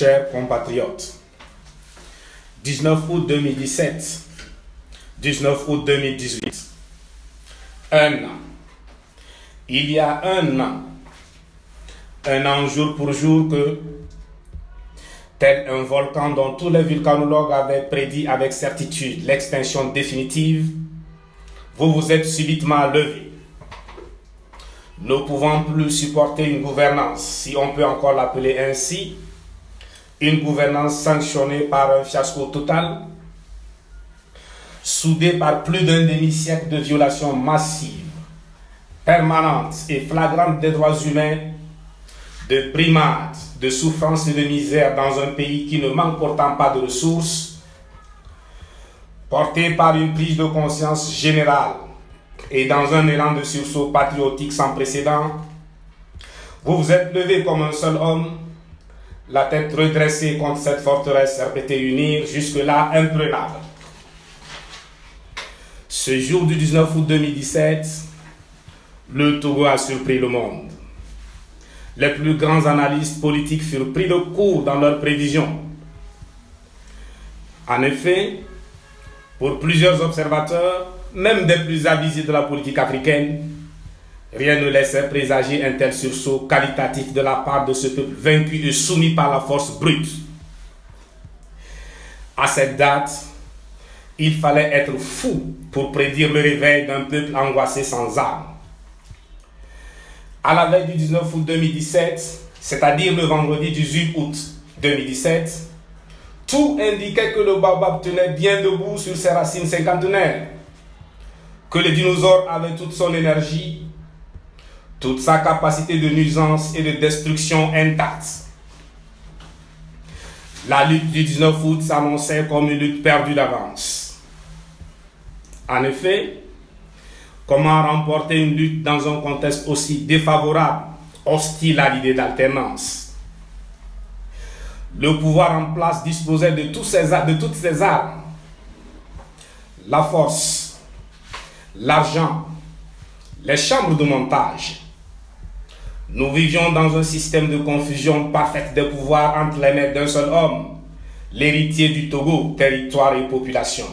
Chers compatriotes, 19 août 2017, 19 août 2018, un an. Il y a un an jour pour jour que, tel un volcan dont tous les volcanologues avaient prédit avec certitude l'extinction définitive, vous vous êtes subitement levé. Ne pouvant plus supporter une gouvernance, si on peut encore l'appeler ainsi, une gouvernance sanctionnée par un fiasco total, soudée par plus d'un demi-siècle de violations massives, permanentes et flagrantes des droits humains, de primates, de souffrances et de misère dans un pays qui ne manque pourtant pas de ressources, portée par une prise de conscience générale et dans un élan de sursaut patriotique sans précédent, vous vous êtes levé comme un seul homme, la tête redressée contre cette forteresse répétée unir, jusque-là imprenable. Ce jour du 19 août 2017, le Togo a surpris le monde. Les plus grands analystes politiques furent pris de court dans leurs prévisions. En effet, pour plusieurs observateurs, même des plus avisés de la politique africaine, rien ne laissait présager un tel sursaut qualitatif de la part de ce peuple vaincu et soumis par la force brute. À cette date, il fallait être fou pour prédire le réveil d'un peuple angoissé sans armes. À la veille du 19 août 2017, c'est-à-dire le vendredi 18 août 2017, tout indiquait que le baobab tenait bien debout sur ses racines cinquantenaires, que le dinosaure avait toute son énergie, toute sa capacité de nuisance et de destruction intacte. La lutte du 19 août s'annonçait comme une lutte perdue d'avance. En effet, comment remporter une lutte dans un contexte aussi défavorable, hostile à l'idée d'alternance? Le pouvoir en place disposait de toutes ses armes, la force, l'argent, les chambres de montage. Nous vivions dans un système de confusion parfaite des pouvoirs entre les mains d'un seul homme, l'héritier du Togo, territoire et population.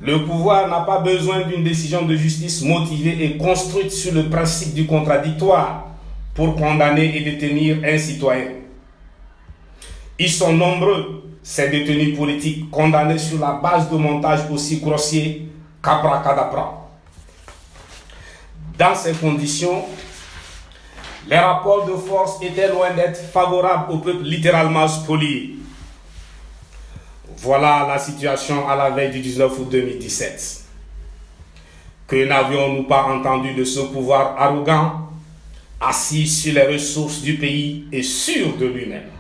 Le pouvoir n'a pas besoin d'une décision de justice motivée et construite sur le principe du contradictoire pour condamner et détenir un citoyen. Ils sont nombreux, ces détenus politiques condamnés sur la base de montages aussi grossiers qu'abracadabra. Dans ces conditions, les rapports de force étaient loin d'être favorables au peuple littéralement spolié. Voilà la situation à la veille du 19 août 2017. Que n'avions-nous pas entendu de ce pouvoir arrogant, assis sur les ressources du pays et sûr de lui-même?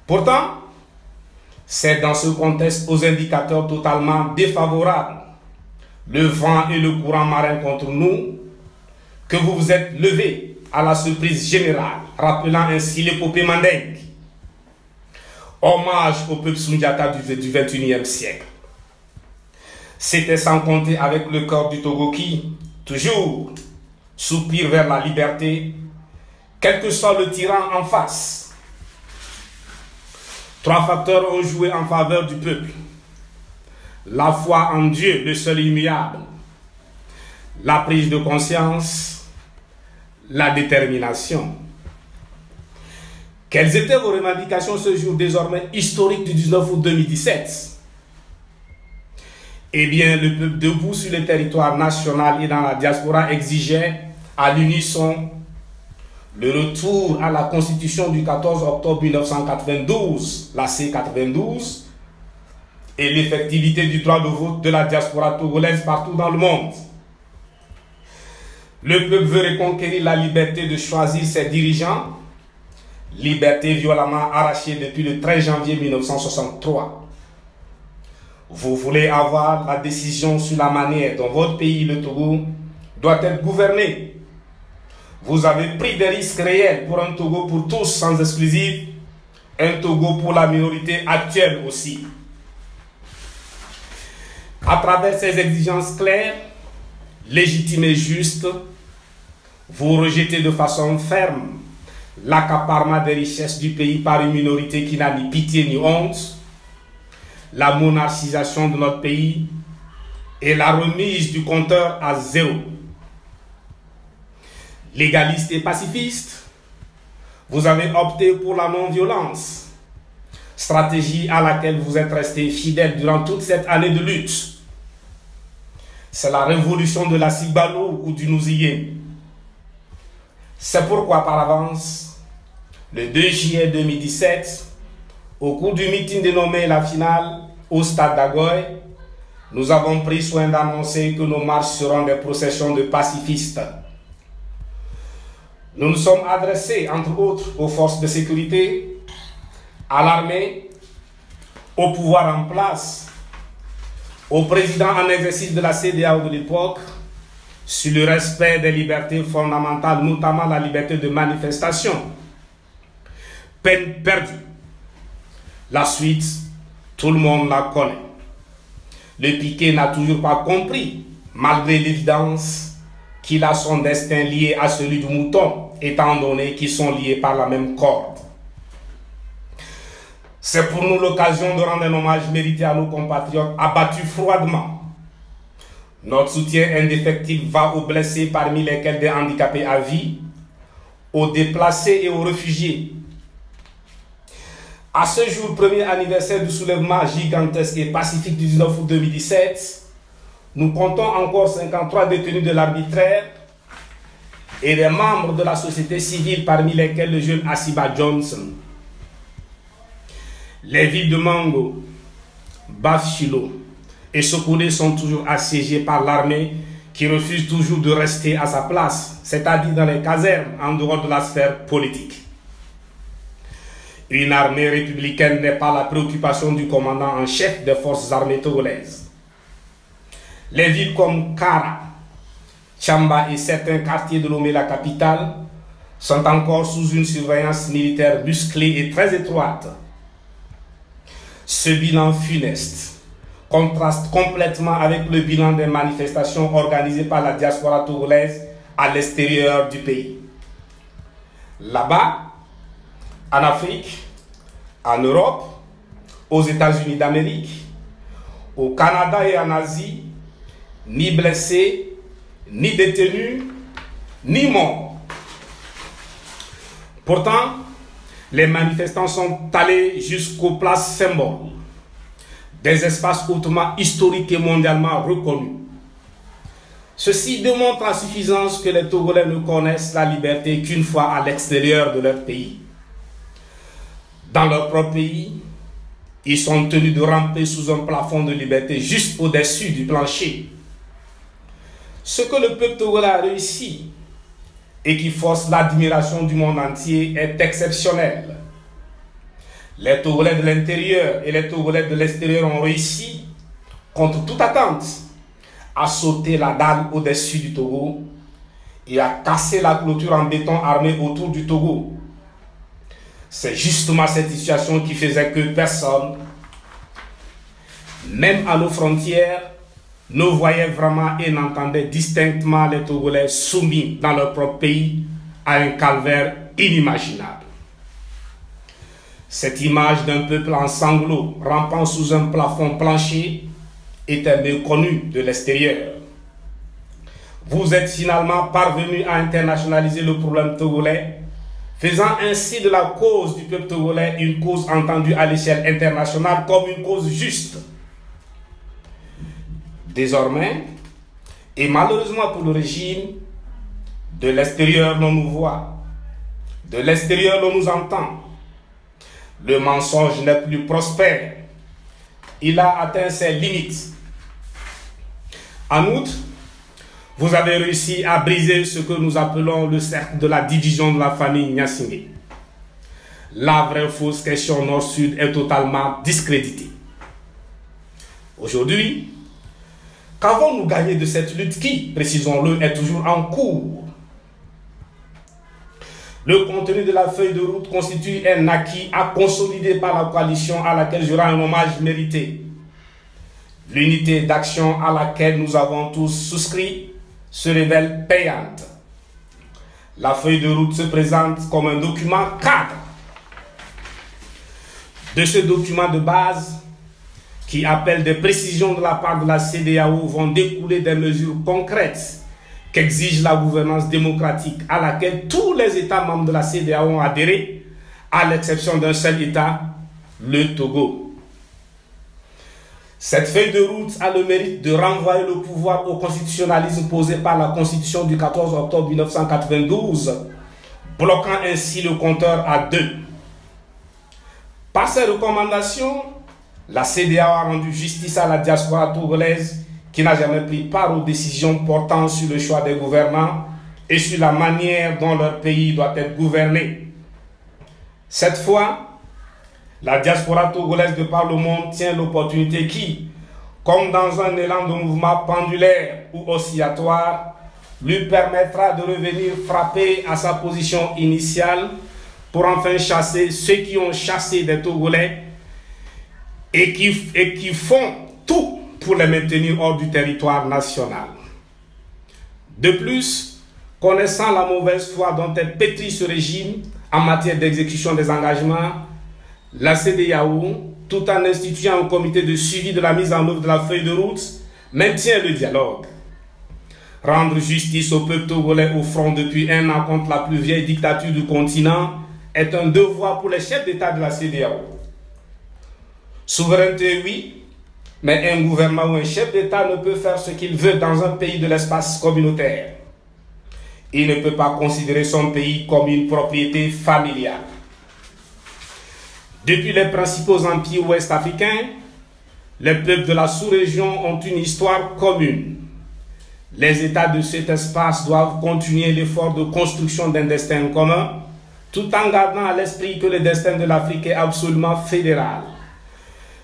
Pourtant, c'est dans ce contexte aux indicateurs totalement défavorables, le vent et le courant marin contre nous, que vous vous êtes levé à la surprise générale, rappelant ainsi l'épopée mandingue. Hommage au peuple Soundiata du XXIe siècle. C'était sans compter avec le corps du Togo qui, toujours, soupire vers la liberté, quel que soit le tyran en face. Trois facteurs ont joué en faveur du peuple. La foi en Dieu, le seul immuable. La prise de conscience, la détermination. Quelles étaient vos revendications ce jour désormais historique du 19 août 2017? Eh bien, le peuple debout sur le territoire national et dans la diaspora exigeait à l'unisson le retour à la Constitution du 14 octobre 1992, la C92, et l'effectivité du droit de vote de la diaspora togolaise partout dans le monde. Le peuple veut reconquérir la liberté de choisir ses dirigeants, liberté violemment arrachée depuis le 13 janvier 1963. Vous voulez avoir la décision sur la manière dont votre pays, le Togo, doit être gouverné. Vous avez pris des risques réels pour un Togo pour tous sans exclusif, un Togo pour la minorité actuelle aussi. À travers ces exigences claires, légitimes et justes, vous rejetez de façon ferme l'accaparement des richesses du pays par une minorité qui n'a ni pitié ni honte, la monarchisation de notre pays et la remise du compteur à zéro. Légaliste et pacifiste, vous avez opté pour la non-violence, stratégie à laquelle vous êtes resté fidèle durant toute cette année de lutte. C'est la révolution de la Sigbalo ou du Nouziyé. C'est pourquoi par avance, le 2 juillet 2017, au cours du meeting dénommé la finale au stade d'Agoy, nous avons pris soin d'annoncer que nos marches seront des processions de pacifistes. Nous nous sommes adressés, entre autres, aux forces de sécurité, à l'armée, au pouvoir en place, au président en exercice de la CEDEAO de l'époque, sur le respect des libertés fondamentales, notamment la liberté de manifestation. Peine perdue. La suite, tout le monde la connaît. Le piquet n'a toujours pas compris, malgré l'évidence, qu'il a son destin lié à celui du mouton, étant donné qu'ils sont liés par la même corde. C'est pour nous l'occasion de rendre un hommage mérité à nos compatriotes abattus froidement. Notre soutien indéfectible va aux blessés, parmi lesquels des handicapés à vie, aux déplacés et aux réfugiés. À ce jour, premier anniversaire du soulèvement gigantesque et pacifique du 19 août 2017, nous comptons encore 53 détenus de l'arbitraire et des membres de la société civile, parmi lesquels le jeune Asiba Johnson. Les villes de Mango, Bafchilo et Sokolé sont toujours assiégées par l'armée qui refuse toujours de rester à sa place, c'est-à-dire dans les casernes en dehors de la sphère politique. Une armée républicaine n'est pas la préoccupation du commandant en chef des forces armées togolaises. Les villes comme Kara, Tchamba et certains quartiers de Lomé, la capitale, sont encore sous une surveillance militaire musclée et très étroite. Ce bilan funeste contraste complètement avec le bilan des manifestations organisées par la diaspora togolaise à l'extérieur du pays. Là-bas, en Afrique, en Europe, aux États-Unis d'Amérique, au Canada et en Asie, ni blessés, ni détenus, ni morts. Pourtant, les manifestants sont allés jusqu'aux places symboles, des espaces hautement historiques et mondialement reconnus. Ceci démontre à suffisance que les Togolais ne connaissent la liberté qu'une fois à l'extérieur de leur pays. Dans leur propre pays, ils sont tenus de ramper sous un plafond de liberté juste au-dessus du plancher. Ce que le peuple togolais a réussi et qui force l'admiration du monde entier est exceptionnel. Les Togolais de l'intérieur et les Togolais de l'extérieur ont réussi, contre toute attente, à sauter la dalle au-dessus du Togo et à casser la clôture en béton armé autour du Togo. C'est justement cette situation qui faisait que personne, même à nos frontières, ne voyait vraiment et n'entendait distinctement les Togolais soumis dans leur propre pays à un calvaire inimaginable. Cette image d'un peuple en sanglots rampant sous un plafond plancher était méconnue de l'extérieur. Vous êtes finalement parvenu à internationaliser le problème togolais, faisant ainsi de la cause du peuple togolais une cause entendue à l'échelle internationale comme une cause juste. Désormais, et malheureusement pour le régime, de l'extérieur l'on nous voit, de l'extérieur l'on nous entend. Le mensonge n'est plus prospère. Il a atteint ses limites. En outre, vous avez réussi à briser ce que nous appelons le cercle de la division de la famille Gnassingbé. La vraie fausse question nord-sud est totalement discréditée. Aujourd'hui, qu'avons-nous gagné de cette lutte qui, précisons-le, est toujours en cours? Le contenu de la feuille de route constitue un acquis à consolider par la coalition à laquelle je rends un hommage mérité. L'unité d'action à laquelle nous avons tous souscrit se révèle payante. la feuille de route se présente comme un document cadre. De ce document de base, qui appelle des précisions de la part de la CEDEAO, vont découler des mesures concrètes qu'exige la gouvernance démocratique à laquelle tous les États membres de la CEDEAO ont adhéré, à l'exception d'un seul État, le Togo. Cette feuille de route a le mérite de renvoyer le pouvoir au constitutionnalisme posé par la Constitution du 14 octobre 1992, bloquant ainsi le compteur à 2. Par ces recommandations, la CEDEAO a rendu justice à la diaspora togolaise qui n'a jamais pris part aux décisions portant sur le choix des gouvernants et sur la manière dont leur pays doit être gouverné. Cette fois, la diaspora togolaise de par le monde tient l'opportunité qui, comme dans un élan de mouvement pendulaire ou oscillatoire, lui permettra de revenir frapper à sa position initiale pour enfin chasser ceux qui ont chassé des Togolais et qui font tout pour les maintenir hors du territoire national. De plus, connaissant la mauvaise foi dont est pétri ce régime en matière d'exécution des engagements, la CEDEAO, tout en instituant un comité de suivi de la mise en œuvre de la feuille de route, maintient le dialogue. Rendre justice au peuple togolais au front depuis 1 an contre la plus vieille dictature du continent est un devoir pour les chefs d'État de la CEDEAO. Souveraineté, oui, mais un gouvernement ou un chef d'État ne peut faire ce qu'il veut dans un pays de l'espace communautaire. Il ne peut pas considérer son pays comme une propriété familiale. Depuis les principaux empires ouest-africains, les peuples de la sous-région ont une histoire commune. Les États de cet espace doivent continuer l'effort de construction d'un destin commun, tout en gardant à l'esprit que le destin de l'Afrique est absolument fédéral.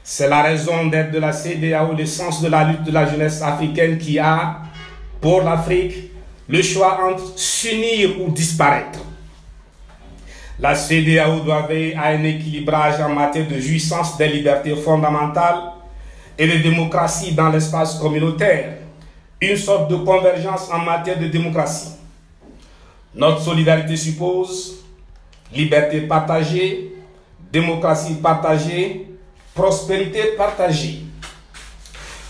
C'est la raison d'être de la CEDEAO, le sens de la lutte de la jeunesse africaine qui a, pour l'Afrique, le choix entre s'unir ou disparaître. La CEDEAO doit veiller à un équilibrage en matière de jouissance des libertés fondamentales et de démocratie dans l'espace communautaire, une sorte de convergence en matière de démocratie. Notre solidarité suppose liberté partagée, démocratie partagée, prospérité partagée.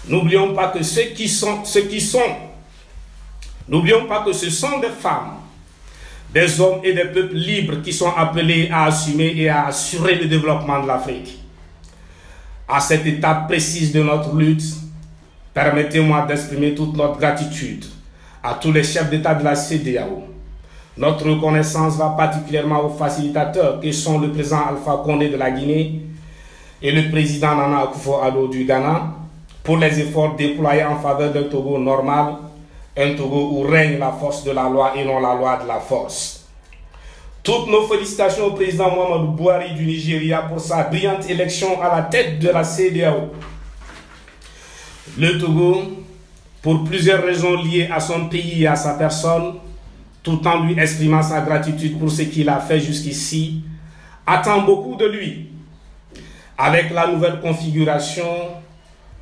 N'oublions pas que n'oublions pas que ce sont des femmes, des hommes et des peuples libres qui sont appelés à assumer et à assurer le développement de l'Afrique. À cette étape précise de notre lutte, permettez-moi d'exprimer toute notre gratitude à tous les chefs d'État de la CEDEAO. Notre reconnaissance va particulièrement aux facilitateurs que sont le président Alpha Condé de la Guinée et le président Nana Akufo-Addo du Ghana pour les efforts déployés en faveur d'un Togo normal, un Togo où règne la force de la loi et non la loi de la force. Toutes nos félicitations au président Muhammadu Buhari du Nigeria pour sa brillante élection à la tête de la CEDEAO. Le Togo, pour plusieurs raisons liées à son pays et à sa personne, tout en lui exprimant sa gratitude pour ce qu'il a fait jusqu'ici, attend beaucoup de lui. Avec la nouvelle configuration,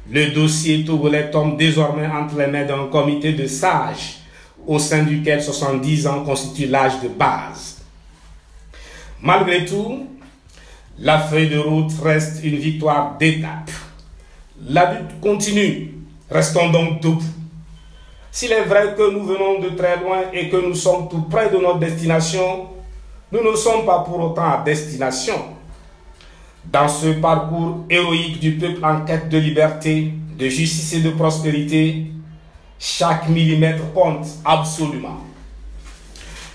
le dossier togolais tombe désormais entre les mains d'un comité de sages, au sein duquel 70 ans constituent l'âge de base. Malgré tout, la feuille de route reste une victoire d'étape. La lutte continue, restons donc debout. S'il est vrai que nous venons de très loin et que nous sommes tout près de notre destination, nous ne sommes pas pour autant à destination. Dans ce parcours héroïque du peuple en quête de liberté, de justice et de prospérité, chaque millimètre compte absolument.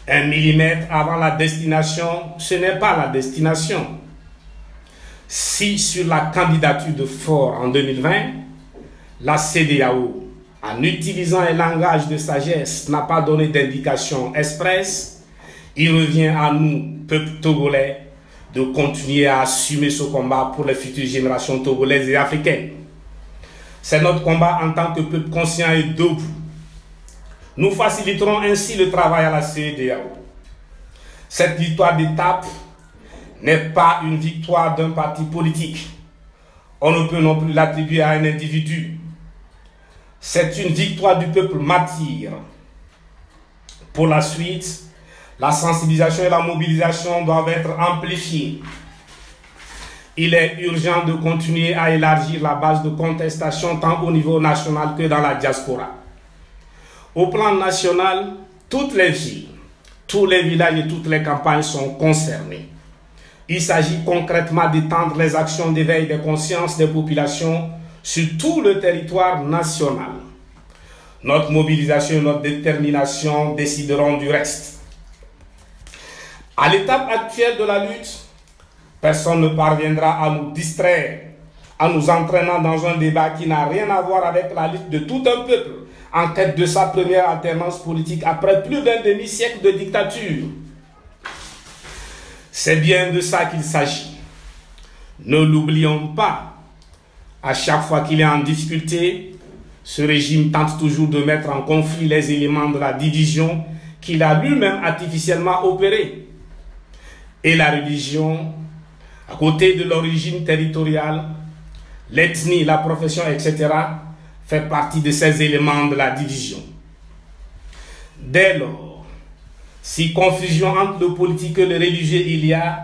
1 millimètre avant la destination, ce n'est pas la destination. Si sur la candidature de Faure en 2020, la CEDEAO, en utilisant un langage de sagesse, n'a pas donné d'indication expresse, il revient à nous, peuple togolais, de continuer à assumer ce combat pour les futures générations togolaises et africaines. C'est notre combat en tant que peuple conscient et debout. Nous faciliterons ainsi le travail à la CEDEAO. Cette victoire d'étape n'est pas une victoire d'un parti politique. On ne peut non plus l'attribuer à un individu. C'est une victoire du peuple martyr. Pour la suite, La sensibilisation et la mobilisation doivent être amplifiées. Il est urgent de continuer à élargir la base de contestation tant au niveau national que dans la diaspora. Au plan national, toutes les villes, tous les villages et toutes les campagnes sont concernés. Il s'agit concrètement d'étendre les actions d'éveil des consciences des populations sur tout le territoire national. Notre mobilisation et notre détermination décideront du reste. À l'étape actuelle de la lutte, personne ne parviendra à nous distraire en nous entraînant dans un débat qui n'a rien à voir avec la lutte de tout un peuple en quête de sa première alternance politique après plus d'un demi-siècle de dictature. C'est bien de ça qu'il s'agit. Ne l'oublions pas. À chaque fois qu'il est en difficulté, ce régime tente toujours de mettre en conflit les éléments de la division qu'il a lui-même artificiellement opérée. Et la religion, à côté de l'origine territoriale, l'ethnie, la profession, etc., fait partie de ces éléments de la division. Dès lors, si confusion entre le politique et le religieux il y a,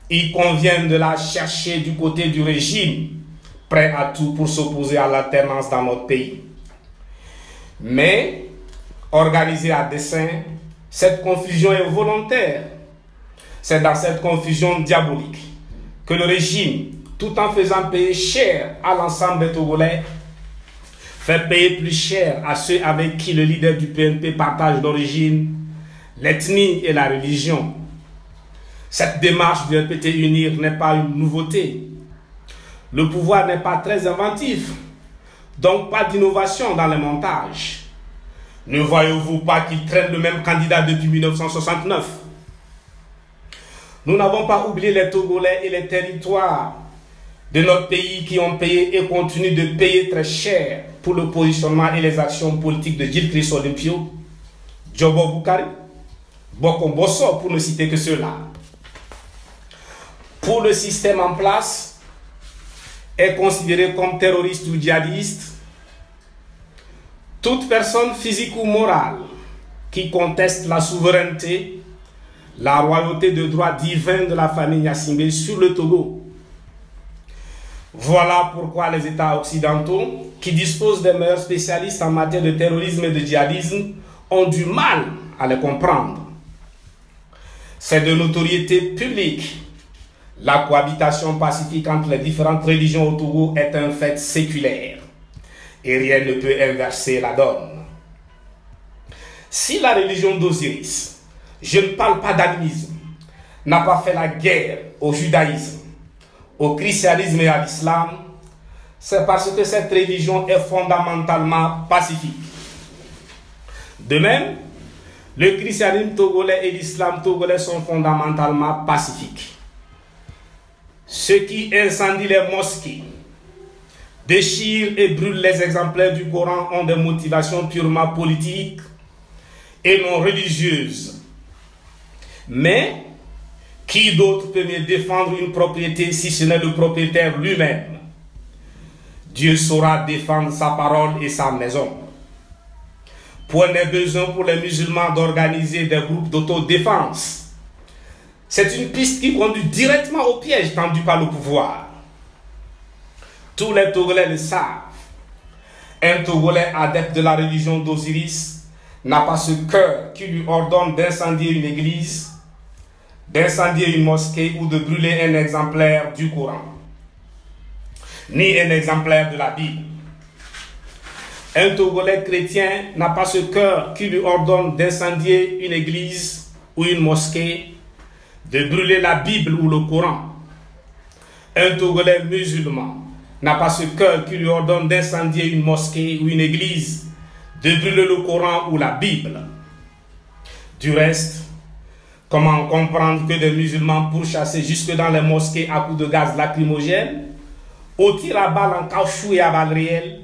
il convient de la chercher du côté du régime, prêt à tout pour s'opposer à l'alternance dans notre pays. Mais, organisée à dessein, cette confusion est volontaire. C'est dans cette confusion diabolique que le régime, tout en faisant payer cher à l'ensemble des Togolais, fait payer plus cher à ceux avec qui le leader du PNP partage l'origine, l'ethnie et la religion. Cette démarche de répéter unir n'est pas une nouveauté. Le pouvoir n'est pas très inventif, donc pas d'innovation dans les montages. Ne voyez-vous pas qu'il traîne le même candidat depuis 1969? Nous n'avons pas oublié les Togolais et les territoires de notre pays qui ont payé et continuent de payer très cher pour le positionnement et les actions politiques de Gilles Christ Olympio, Djobo Boukari, Boko Bosso, pour ne citer que ceux-là. Pour le système en place, est considéré comme terroriste ou djihadiste toute personne physique ou morale qui conteste la souveraineté, la royauté de droit divin de la famille Gnassingbé sur le Togo. Voilà pourquoi les États occidentaux, qui disposent des meilleurs spécialistes en matière de terrorisme et de djihadisme, ont du mal à les comprendre. C'est de notoriété publique. La cohabitation pacifique entre les différentes religions au Togo est un fait séculaire et rien ne peut inverser la donne. Si la religion d'Osiris, je ne parle pas d'animisme, n'a pas fait la guerre au judaïsme, au christianisme et à l'islam, c'est parce que cette religion est fondamentalement pacifique. De même, le christianisme togolais et l'islam togolais sont fondamentalement pacifiques. Ceux qui incendient les mosquées, déchirent et brûlent les exemplaires du Coran ont des motivations purement politiques et non religieuses. Mais qui d'autre peut mieux défendre une propriété si ce n'est le propriétaire lui-même? Dieu saura défendre sa parole et sa maison. Point n'est besoin pour les musulmans d'organiser des groupes d'autodéfense. C'est une piste qui conduit directement au piège tendu par le pouvoir. Tous les Togolais le savent. Un Togolais adepte de la religion d'Osiris n'a pas ce cœur qui lui ordonne d'incendier une église, d'incendier une mosquée ou de brûler un exemplaire du Coran, ni un exemplaire de la Bible. Un Togolais chrétien n'a pas ce cœur qui lui ordonne d'incendier une église ou une mosquée, de brûler la Bible ou le Coran. Un Togolais musulman n'a pas ce cœur qui lui ordonne d'incendier une mosquée ou une église, de brûler le Coran ou la Bible. Du reste, comment comprendre que des musulmans pourchassés jusque dans les mosquées à coups de gaz lacrymogène, au tir à balles en caoutchouc et à balles réelles,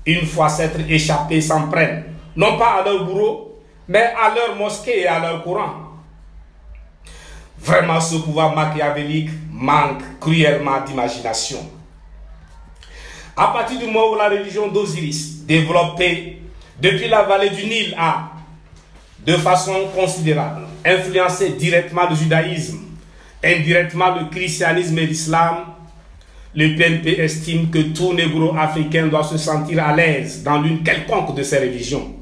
une fois s'être échappés, s'en prennent, non pas à leur bourreau, mais à leur mosquée et à leur Coran. Vraiment, ce pouvoir machiavélique manque cruellement d'imagination. À partir du moment où la religion d'Osiris, développée depuis la vallée du Nil, a, de façon considérable, influencer directement le judaïsme, indirectement le christianisme et l'islam, le PNP estime que tout négro-africain doit se sentir à l'aise dans l'une quelconque de ces religions.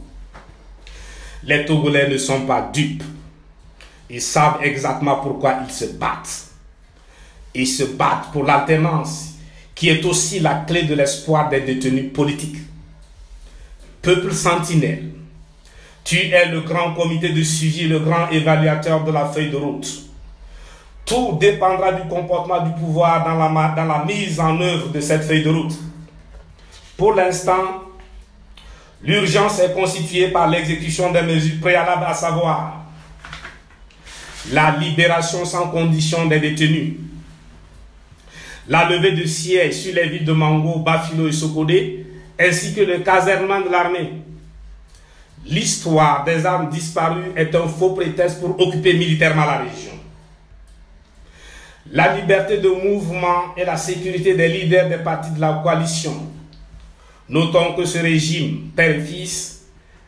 Les Togolais ne sont pas dupes. Ils savent exactement pourquoi ils se battent. Ils se battent pour l'alternance, qui est aussi la clé de l'espoir des détenus politiques. Peuple sentinelle, tu es le grand comité de suivi, le grand évaluateur de la feuille de route. Tout dépendra du comportement du pouvoir dans la mise en œuvre de cette feuille de route. Pour l'instant, l'urgence est constituée par l'exécution des mesures préalables, à savoir la libération sans condition des détenus, la levée de sièges sur les villes de Mango, Bafilo et Sokodé, ainsi que le casernement de l'armée. L'histoire des armes disparues est un faux prétexte pour occuper militairement la région. La liberté de mouvement et la sécurité des leaders des partis de la coalition. Notons que ce régime, père et fils,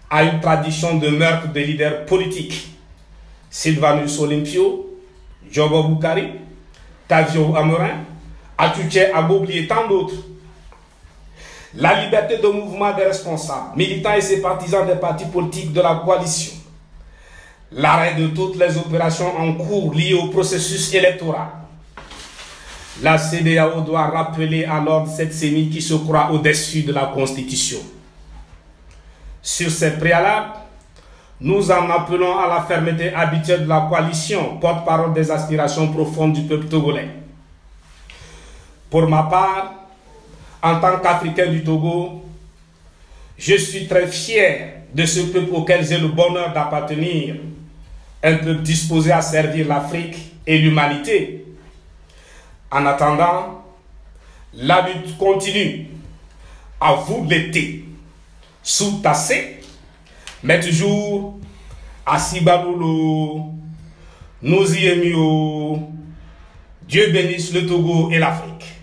a une tradition de meurtre de leaders politiques. Sylvanus Olympio, Jobo Boukari, Tavio Amorin, Atuche Abobli et tant d'autres. La liberté de mouvement des responsables, militants et sympathisants des partis politiques de la coalition. L'arrêt de toutes les opérations en cours liées au processus électoral. La CEDEAO doit rappeler à l'ordre cette sémie qui se croit au-dessus de la Constitution. Sur ces préalables, nous en appelons à la fermeté habituelle de la coalition, porte-parole des aspirations profondes du peuple togolais. Pour ma part, en tant qu'Africain du Togo, je suis très fier de ce peuple auquel j'ai le bonheur d'appartenir, un peuple disposé à servir l'Afrique et l'humanité. En attendant, la lutte continue. À vous l'été, sous-tassé, mais toujours à Sibaloulo, nous y aimions. Dieu bénisse le Togo et l'Afrique.